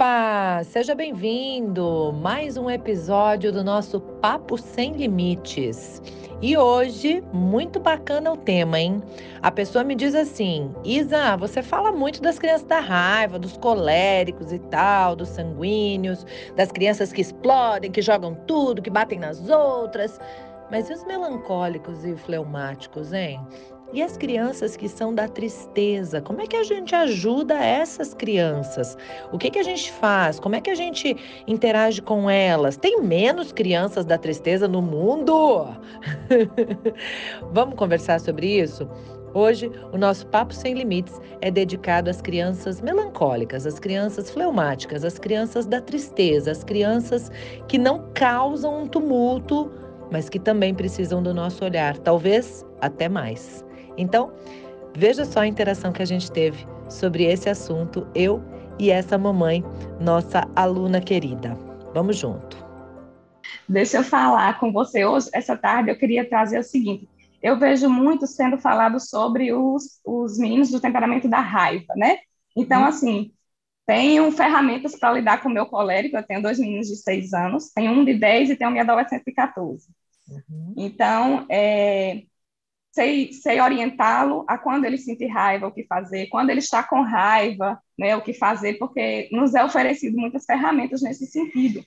Opa! Seja bem-vindo! Mais um episódio do nosso Papo Sem Limites. E hoje, muito bacana o tema, hein? A pessoa me diz assim: Isa, você fala muito das crianças da raiva, dos coléricos e tal, dos sanguíneos, das crianças que explodem, que jogam tudo, que batem nas outras. Mas e os melancólicos e fleumáticos, hein? E as crianças que são da tristeza? Como é que a gente ajuda essas crianças? O que a gente faz? Como é que a gente interage com elas? Tem menos crianças da tristeza no mundo? Vamos conversar sobre isso? Hoje, o nosso Papo Sem Limites é dedicado às crianças melancólicas, às crianças fleumáticas, às crianças da tristeza, às crianças que não causam um tumulto, mas que também precisam do nosso olhar, talvez até mais. Então, veja só a interação que a gente teve sobre esse assunto, eu e essa mamãe, nossa aluna querida. Vamos junto. Deixa eu falar com você hoje. Essa tarde eu queria trazer o seguinte: eu vejo muito sendo falado sobre os meninos do temperamento da raiva, né? Então, assim, tenho ferramentas para lidar com o meu colérico. Eu tenho 2 meninos de 6 anos, tenho um de 10 e tenho um minha adolescente de 14. Então, sei orientá-lo a quando ele sentir raiva, o que fazer, quando ele está com raiva, né, o que fazer, porque nos é oferecido muitas ferramentas nesse sentido.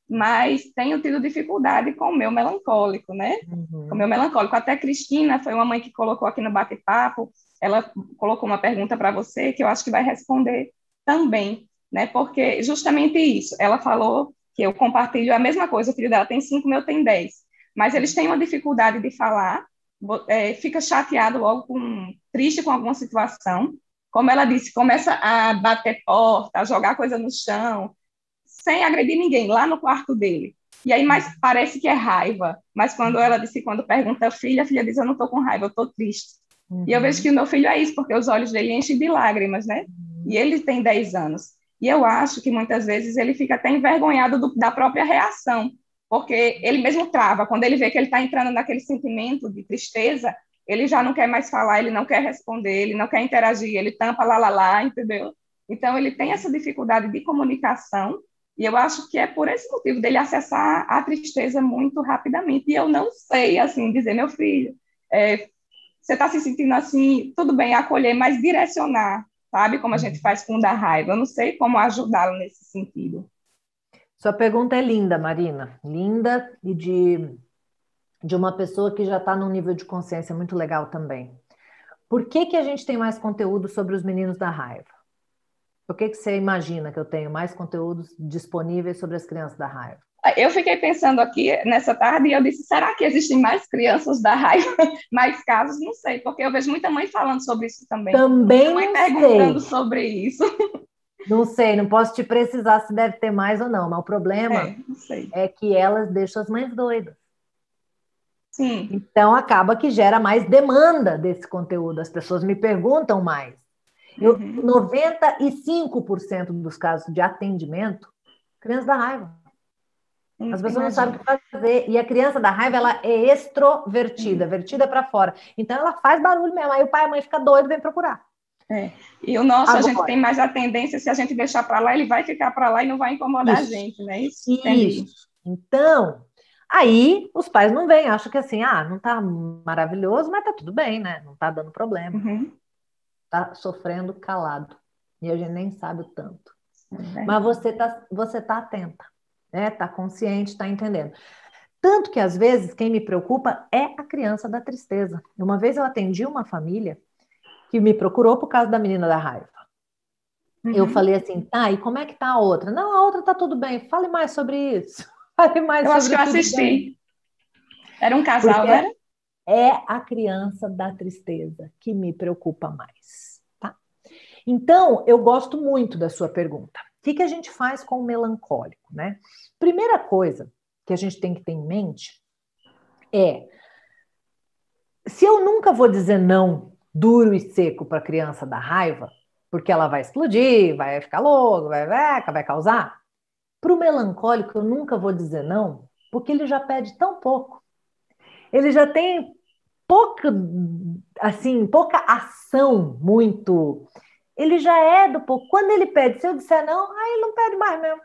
Mas tenho tido dificuldade com o meu melancólico, né? Com o meu melancólico. Até Cristina foi uma mãe que colocou aqui no bate-papo, ela colocou uma pergunta para você que eu acho que vai responder também, né? Porque justamente isso, ela falou que eu compartilho a mesma coisa, o filho dela tem 5, o meu tem 10, mas eles têm uma dificuldade de falar, fica chateado logo, triste com alguma situação, como ela disse, começa a bater porta, a jogar coisa no chão, sem agredir ninguém, lá no quarto dele. E aí, mas parece que é raiva. Mas quando pergunta a filha diz: eu não estou com raiva, eu estou triste. E eu vejo que o meu filho é isso, porque os olhos dele enchem de lágrimas, né? E ele tem 10 anos. E eu acho que muitas vezes ele fica até envergonhado da própria reação, porque ele mesmo trava. Quando ele vê que ele está entrando naquele sentimento de tristeza, ele já não quer mais falar, ele não quer responder, ele não quer interagir, ele tampa lá, entendeu? Então, ele tem essa dificuldade de comunicação. E eu acho que é por esse motivo dele acessar a tristeza muito rapidamente. E eu não sei, assim, dizer: meu filho, você está se sentindo assim, tudo bem, acolher, mas direcionar, sabe? Como a gente faz com o da raiva. Eu não sei como ajudá-lo nesse sentido. Sua pergunta é linda, Marina. Linda e de uma pessoa que já está num nível de consciência muito legal também. Por que a gente tem mais conteúdo sobre os meninos da raiva? Por que você imagina que eu tenho mais conteúdos disponíveis sobre as crianças da raiva? Eu fiquei pensando aqui nessa tarde e eu disse: será que existem mais crianças da raiva, mais casos? Não sei, porque eu vejo muita mãe falando sobre isso também. Também muita mãe não perguntando sei. sobre isso. Não sei, não posso te precisar se deve ter mais ou não, mas o problema Não sei. é que elas deixam as mães doidas. Sim. Então acaba que gera mais demanda desse conteúdo, as pessoas me perguntam mais. 95% dos casos de atendimento, criança da raiva. As pessoas não sabem o que fazer. E a criança da raiva, ela é extrovertida, vertida para fora. Então ela faz barulho mesmo. Aí o pai e a mãe ficam doidos e vem procurar. E o nosso, agora, a gente tem mais a tendência, se a gente deixar para lá, ele vai ficar para lá e não vai incomodar a gente, né? Isso. Então, aí os pais não vêm, acham que assim, não tá maravilhoso, mas tá tudo bem, né? Não tá dando problema. Tá sofrendo calado. E a gente nem sabe o tanto. Mas você tá atenta, né? Tá consciente, tá entendendo. Tanto que, às vezes, quem me preocupa é a criança da tristeza. Uma vez eu atendi uma família que me procurou por causa da menina da raiva. Eu falei assim: tá, e como é que tá a outra? Não, a outra tá tudo bem. Fale mais sobre isso. Fale mais eu sobre acho que eu assisti. Bem. Era um casal, porque né? É a criança da tristeza que me preocupa mais, tá? Então, eu gosto muito da sua pergunta. O que a gente faz com o melancólico, né? Primeira coisa que a gente tem que ter em mente é: se eu nunca vou dizer não duro e seco para a criança da raiva, porque ela vai explodir, vai ficar louca, vai causar, para o melancólico eu nunca vou dizer não, porque ele já pede tão pouco. Ele já tem pouca ação muito Ele já é do pouco. Quando ele pede, se eu disser não, ele não pede mais mesmo.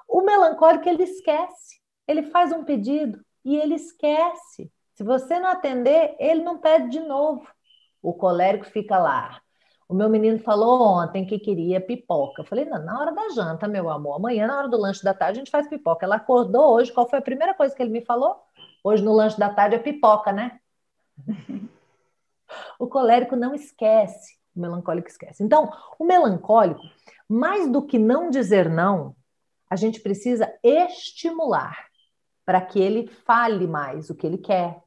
O melancólico, ele esquece. Ele faz um pedido e ele esquece. Se você não atender, ele não pede de novo. O colérico fica lá. O meu menino falou ontem que queria pipoca. Eu falei, não, na hora da janta, meu amor. Amanhã, na hora do lanche da tarde, a gente faz pipoca. Ela acordou hoje. Qual foi a primeira coisa que ele me falou? Hoje, no lanche da tarde, é pipoca, né? O colérico não esquece. O melancólico esquece. Então, o melancólico, mais do que não dizer não, a gente precisa estimular para que ele fale mais o que ele quer,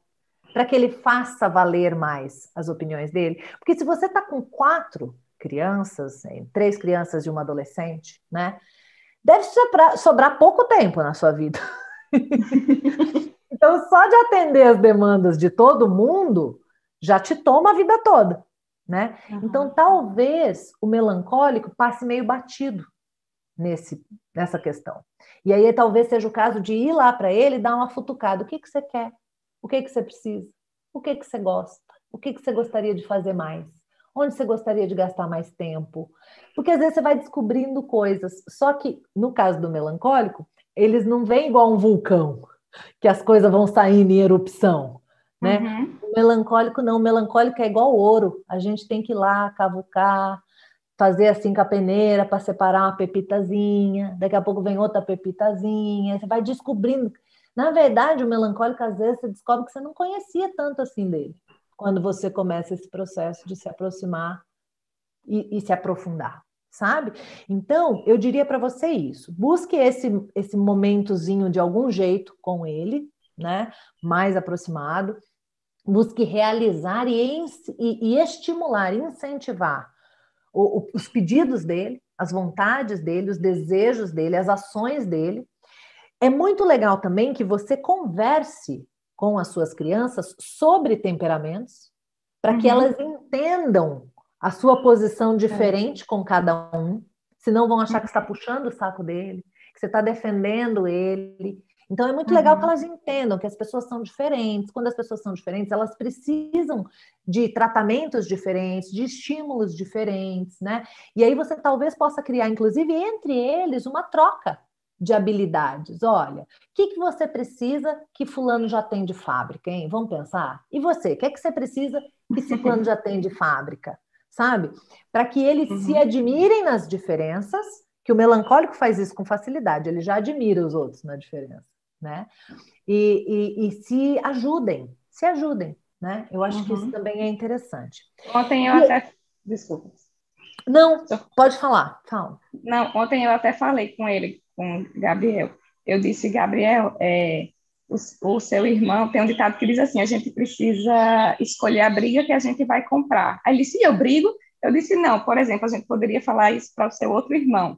para que ele faça valer mais as opiniões dele. Porque se você está com 4 crianças, 3 crianças e uma adolescente, né? Deve sobrar pouco tempo na sua vida. Então, só de atender as demandas de todo mundo já te toma a vida toda, né? Então, talvez o melancólico passe meio batido nessa questão. E aí talvez seja o caso de ir lá para ele e dar uma futucada. O que você quer? O que você precisa? O que você gosta? O que você gostaria de fazer mais? Onde você gostaria de gastar mais tempo? Porque às vezes você vai descobrindo coisas. Só que, no caso do melancólico, eles não vêm igual um vulcão, que as coisas vão saindo em erupção, né? O melancólico não. O melancólico é igual ouro. A gente tem que ir lá cavucar, fazer assim com a peneira para separar uma pepitazinha, daqui a pouco vem outra pepitazinha, você vai descobrindo. Na verdade, o melancólico, às vezes, você descobre que você não conhecia tanto assim dele, quando você começa esse processo de se aproximar e se aprofundar, sabe? Então, eu diria para você isso, busque esse momentozinho de algum jeito com ele, né? Mais aproximado, busque realizar e estimular, incentivar os pedidos dele, as vontades dele, os desejos dele, as ações dele. É muito legal também que você converse com as suas crianças sobre temperamentos, para que elas entendam a sua posição diferente com cada um, senão vão achar que você está puxando o saco dele, que você está defendendo ele. Então, é muito legal que elas entendam que as pessoas são diferentes. Quando as pessoas são diferentes, elas precisam de tratamentos diferentes, de estímulos diferentes, né? E aí você talvez possa criar, inclusive, entre eles, uma troca de habilidades. Olha, o que você precisa que fulano já tem de fábrica, hein? Vamos pensar? E você, o que você precisa que ciclano já tem de fábrica? Sabe? Para que eles se admirem nas diferenças, que o melancólico faz isso com facilidade, ele já admira os outros na diferença, né? E se ajudem, né? Eu acho que isso também é interessante. Ontem eu até... Desculpa. Não, pode falar, fala. Não, ontem eu até falei com ele, com o Gabriel. Eu disse, Gabriel, o seu irmão tem um ditado que diz assim, a gente precisa escolher a briga que a gente vai comprar. Aí ele disse, eu brigo? Eu disse, não, por exemplo, a gente poderia falar isso para o seu outro irmão,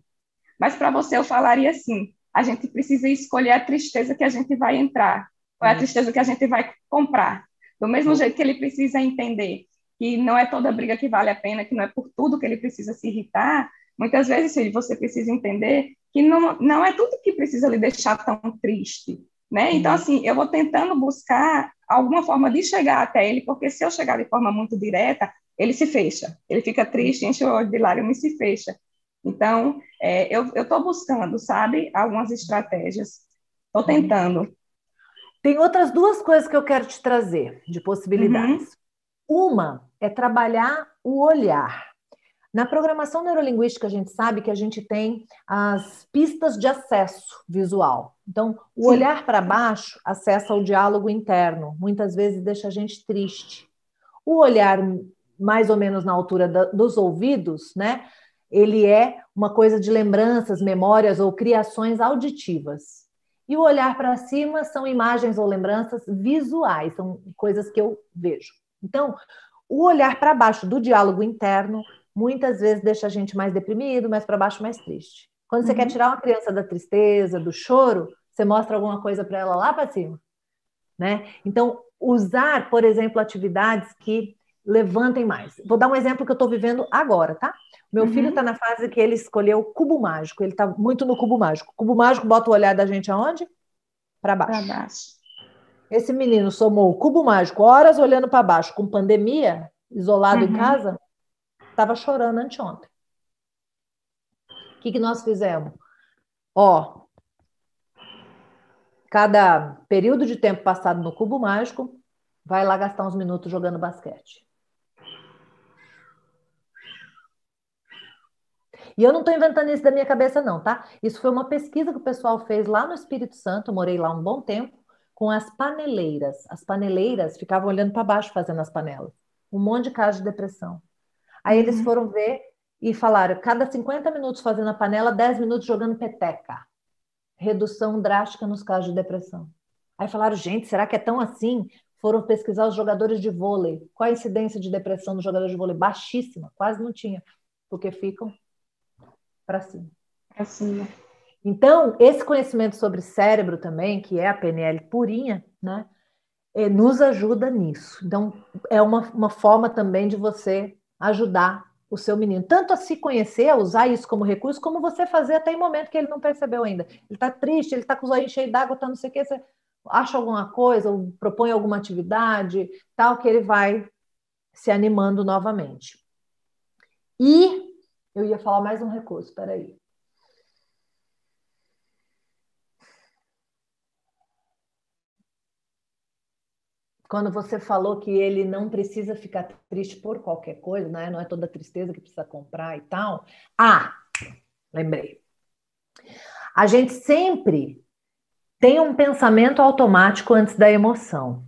mas para você eu falaria assim, a gente precisa escolher a tristeza que a gente vai entrar, ou a tristeza que a gente vai comprar. Do mesmo jeito que ele precisa entender que não é toda briga que vale a pena, que não é por tudo que ele precisa se irritar, muitas vezes você precisa entender que não é tudo que precisa lhe deixar tão triste, né? Então, assim, eu vou tentando buscar alguma forma de chegar até ele, porque se eu chegar de forma muito direta, ele se fecha, ele fica triste, enche o olho de lágrimas e se fecha. Então, eu estou buscando, sabe, algumas estratégias, estou tentando. Tem outras 2 coisas que eu quero te trazer, de possibilidades. Uma é trabalhar o olhar. Na programação neurolinguística, a gente sabe que a gente tem as pistas de acesso visual. Então, o olhar para baixo acessa o diálogo interno, muitas vezes deixa a gente triste. O olhar mais ou menos na altura dos ouvidos, né? Ele é uma coisa de lembranças, memórias ou criações auditivas. E o olhar para cima são imagens ou lembranças visuais, são coisas que eu vejo. Então, o olhar para baixo do diálogo interno muitas vezes deixa a gente mais deprimido, mais para baixo, mais triste. Quando você quer tirar uma criança da tristeza, do choro, você mostra alguma coisa para ela lá para cima, né? Então, usar, por exemplo, atividades que levantem mais. Vou dar um exemplo que eu estou vivendo agora, tá? Meu filho está na fase que ele escolheu o cubo mágico, ele está muito no cubo mágico. O cubo mágico bota o olhar da gente aonde? Para baixo. Para baixo. Esse menino somou o cubo mágico, horas olhando para baixo, com pandemia, isolado em casa, Estava chorando anteontem. O que nós fizemos? Ó, cada período de tempo passado no cubo mágico, vai lá gastar uns minutos jogando basquete. E eu não estou inventando isso da minha cabeça, não, tá? Isso foi uma pesquisa que o pessoal fez lá no Espírito Santo, eu morei lá um bom tempo, com as paneleiras. As paneleiras ficavam olhando para baixo fazendo as panelas. Um monte de casos de depressão. Aí eles foram ver e falaram, cada 50 minutos fazendo a panela, 10 minutos jogando peteca. Redução drástica nos casos de depressão. Aí falaram, gente, será que é tão assim? Foram pesquisar os jogadores de vôlei. Qual a incidência de depressão nos jogadores de vôlei? Baixíssima, quase não tinha, porque ficam para cima. Assim, Então, esse conhecimento sobre cérebro também, que é a PNL purinha, né, nos ajuda nisso. Então, é uma forma também de você ajudar o seu menino, tanto a se conhecer, a usar isso como recurso, como você fazer até em momento que ele não percebeu ainda. Ele está triste, ele está com os olhos cheios d'água, está não sei o que, você acha alguma coisa, ou propõe alguma atividade, tal, que ele vai se animando novamente. E eu ia falar mais um recurso, peraí. Quando você falou que ele não precisa ficar triste por qualquer coisa, né? Não é toda tristeza que precisa comprar e tal. Ah, lembrei. A gente sempre tem um pensamento automático antes da emoção,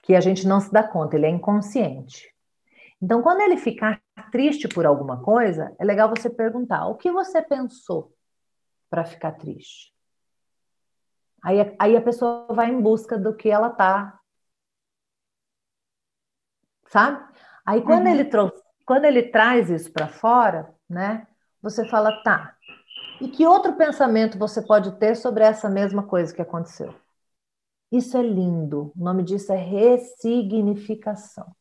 que a gente não se dá conta, ele é inconsciente. Então, quando ele ficar triste por alguma coisa, é legal você perguntar: o que você pensou para ficar triste? Aí a pessoa vai em busca do que ela tá, sabe? Aí quando ele traz isso para fora, né? Você fala, tá. E que outro pensamento você pode ter sobre essa mesma coisa que aconteceu? Isso é lindo. O nome disso é ressignificação.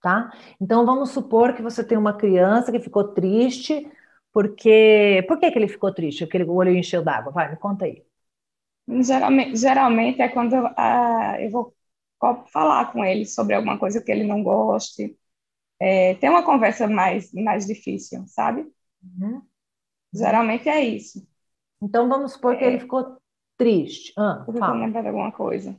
Tá? Então vamos supor que você tem uma criança que ficou triste porque... Por que ele ficou triste? Porque o olho encheu d'água. Vai, me conta aí. geralmente é quando eu vou falar com ele sobre alguma coisa que ele não goste. Tem uma conversa mais difícil, sabe? Uhum. Geralmente é isso. Então vamos supor que ele ficou triste. Tô tentando Fala. lembrar de alguma coisa.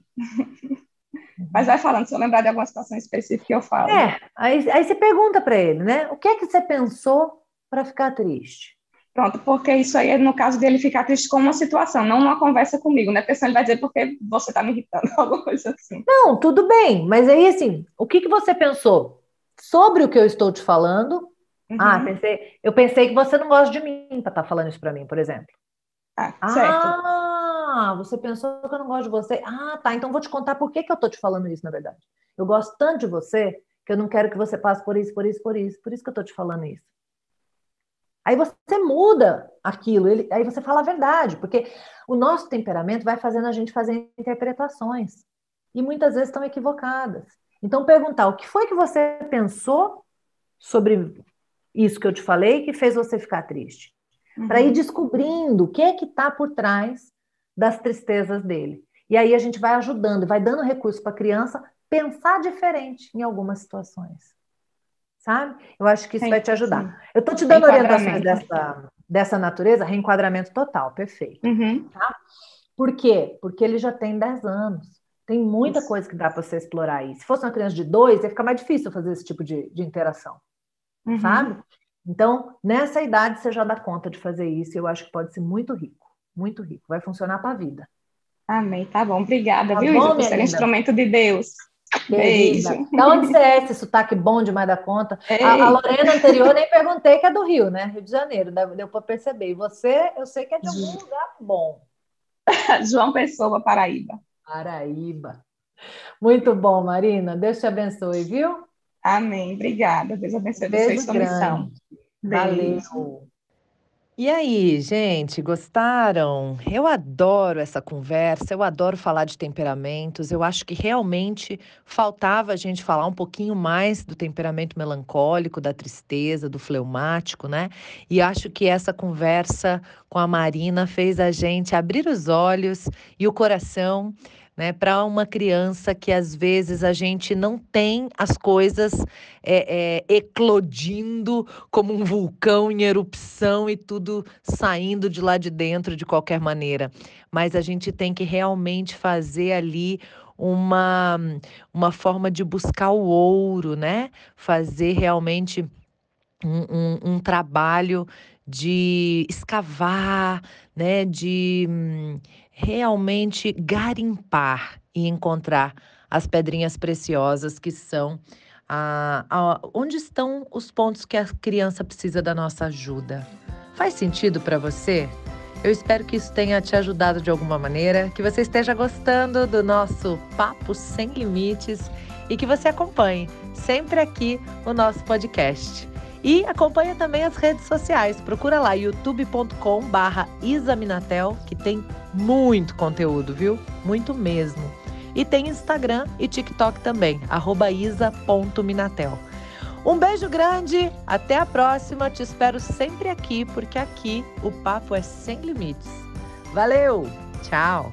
Mas Uhum. vai falando, se eu lembrar de alguma situação específica, eu falo. Aí você pergunta para ele, né? O que é que você pensou para ficar triste? Pronto, porque isso aí é no caso dele ficar triste com uma situação, não numa conversa comigo, né? Porque senão ele vai dizer porque você tá me irritando, alguma coisa assim. Não, tudo bem, mas aí assim, o que você pensou sobre o que eu estou te falando? Ah, Uhum. eu pensei que você não gosta de mim para estar falando isso para mim, por exemplo. Ah, certo. Ah, você pensou que eu não gosto de você? Ah, tá, então vou te contar por que eu tô te falando isso, na verdade. Eu gosto tanto de você que eu não quero que você passe por isso, por isso, por isso. Por isso que eu tô te falando isso. Aí você muda aquilo, aí você fala a verdade, porque o nosso temperamento vai fazendo a gente fazer interpretações. E muitas vezes estão equivocadas. Então, perguntar o que foi que você pensou sobre isso que eu te falei que fez você ficar triste? Para ir Uhum. descobrindo o que é que está por trás das tristezas dele. E aí a gente vai ajudando, vai dando recurso para a criança pensar diferente em algumas situações. Sabe? Eu acho que isso vai te Sim. ajudar. Eu estou te dando orientações Enquadramento. dessa natureza, reenquadramento total, perfeito. Uhum. Por quê? Porque ele já tem 10 anos. Tem muita Isso. coisa que dá para você explorar aí. Se fosse uma criança de 2, ia ficar mais difícil fazer esse tipo de interação, Uhum. sabe? Então, nessa idade, você já dá conta de fazer isso. E eu acho que pode ser muito rico. Muito rico. Vai funcionar para a vida. Amém, tá bom. Obrigada, Tá viu, Isa, bom, por minha ser linda? instrumento de Deus. Beijo. Querida. Da onde você é esse sotaque bom demais da conta? A Eita, Lorena anterior nem perguntei, que é do Rio, né? Rio de Janeiro. Deu para perceber. E você, eu sei que é de algum lugar bom. João Pessoa, Paraíba. Paraíba. Muito bom, Marina. Deus te abençoe, viu? Amém. Obrigada. Deus Um abençoe você e beijo sua missão. grande. Beijo. Valeu. E aí, gente, gostaram? Eu adoro essa conversa, eu adoro falar de temperamentos. Eu acho que realmente faltava a gente falar um pouquinho mais do temperamento melancólico, da tristeza, do fleumático, né? E acho que essa conversa com a Marina fez a gente abrir os olhos e o coração né? Para uma criança que às vezes a gente não tem as coisas eclodindo como um vulcão em erupção e tudo saindo de lá de dentro de qualquer maneira. Mas a gente tem que realmente fazer ali uma forma de buscar o ouro, né? Fazer realmente um trabalho de escavar, né? De realmente garimpar e encontrar as pedrinhas preciosas que são onde estão os pontos que a criança precisa da nossa ajuda. Faz sentido para você? Eu espero que isso tenha te ajudado de alguma maneira, que você esteja gostando do nosso Papo Sem Limites e que você acompanhe sempre aqui o nosso podcast. E acompanha também as redes sociais. Procura lá youtube.com/isaminatel, que tem muito conteúdo, viu? Muito mesmo. E tem Instagram e TikTok também, @isa.minatel. Um beijo grande, até a próxima. Te espero sempre aqui, porque aqui o papo é sem limites. Valeu, tchau!